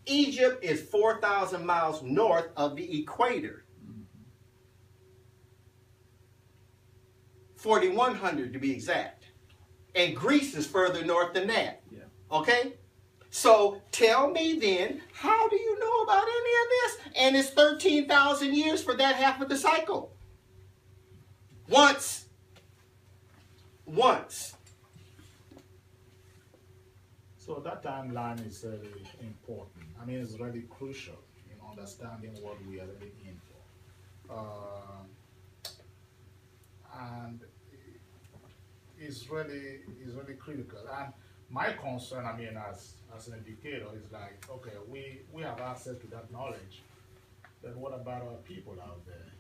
Egypt is 4,000 miles north of the equator. 4,100 to be exact. And Greece is further north than that. Yeah. Okay? So tell me then, how do you know about any of this? And it's 13,000 years for that half of the cycle. Once. So that timeline is really important. I mean, it's really crucial in understanding what we are really in for. And it's really critical. And my concern, I mean, as an educator, is like, okay, we have access to that knowledge, but what about our people out there?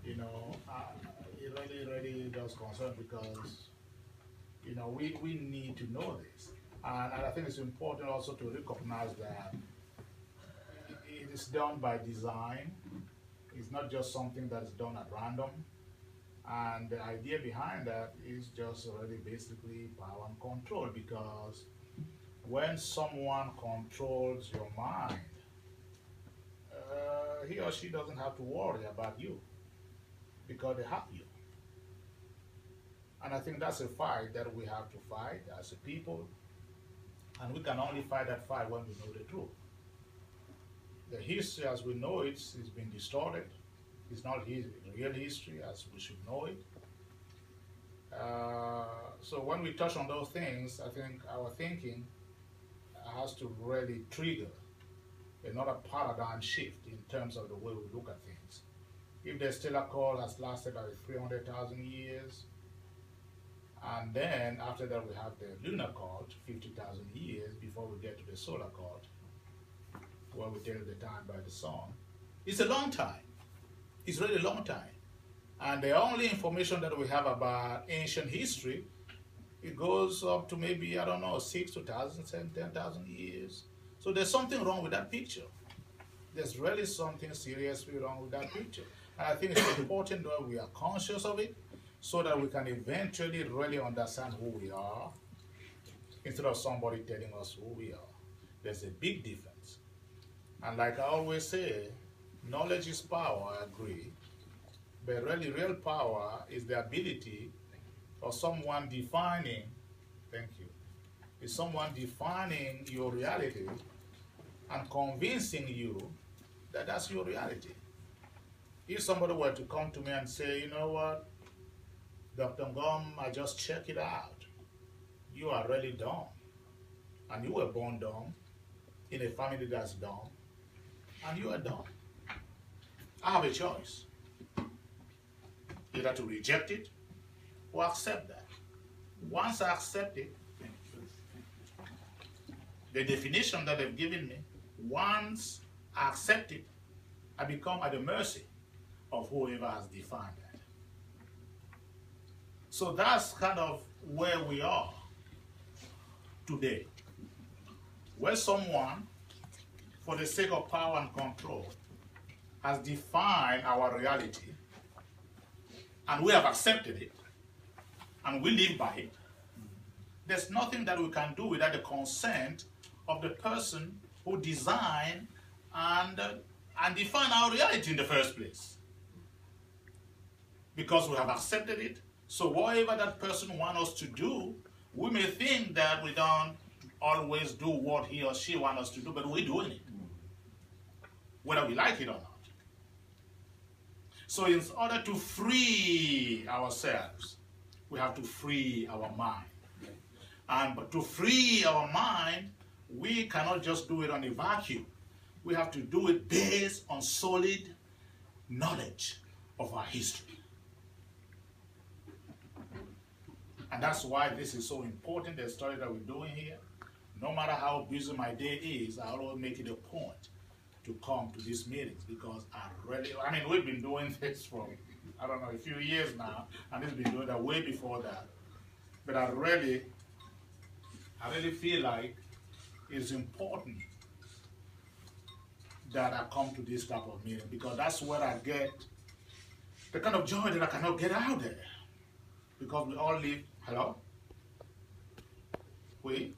You know, it really does concern, because, you know, we need to know this. And I think it's important also to recognize that it is done by design. It's not just something that is done at random. And the idea behind that is just really basically power and control, because when someone controls your mind, he or she doesn't have to worry about you, because they have you. And I think that's a fight that we have to fight as a people, and we can only fight that fight when we know the truth. The history as we know it is being distorted. It's not real history as we should know it. So when we touch on those things, I think our thinking has to really trigger another paradigm shift in terms of the way we look at things. If the stellar core has lasted like 300,000 years, and then after that we have the lunar core, 50,000 years before we get to the solar core, where we tell the time by the sun. It's a long time. It's really a long time. And the only information that we have about ancient history, it goes up to maybe, I don't know, 6,000 to 10,000 years. So there's something wrong with that picture. There's really something seriously wrong with that picture. And I think it's important that we are conscious of it, so that we can eventually really understand who we are, instead of somebody telling us who we are. There's a big difference. And like I always say, knowledge is power, I agree. But really, real power is the ability of someone defining, is someone defining your reality and convincing you that that's your reality. If somebody were to come to me and say, you know what, Dr. Ngom, I just checked it out. You are really dumb. And you were born dumb, in a family that's dumb, and you are dumb. I have a choice. Either to reject it or accept that. Once I accept it, the definition that they've given me, once I accept it, I become at the mercy of whoever has defined that. So that's kind of where we are today, where someone, for the sake of power and control, has defined our reality, and we have accepted it, and we live by it. There's nothing that we can do without the consent of the person who designed and defined our reality in the first place. Because we have accepted it, so whatever that person wants us to do, we may think that we don't always do what he or she wants us to do, but we're doing it, whether we like it or not. So in order to free ourselves, we have to free our mind. But to free our mind, we cannot just do it on a vacuum. We have to do it based on solid knowledge of our history. And that's why this is so important, the story that we're doing here. No matter how busy my day is, I always make it a point to come to these meetings, because I mean, we've been doing this for, I don't know, a few years now, and it's been doing that way before that. But I really feel like it's important that I come to this type of meeting, because that's where I get the kind of joy that I cannot get out there. Because we all live, hello? We?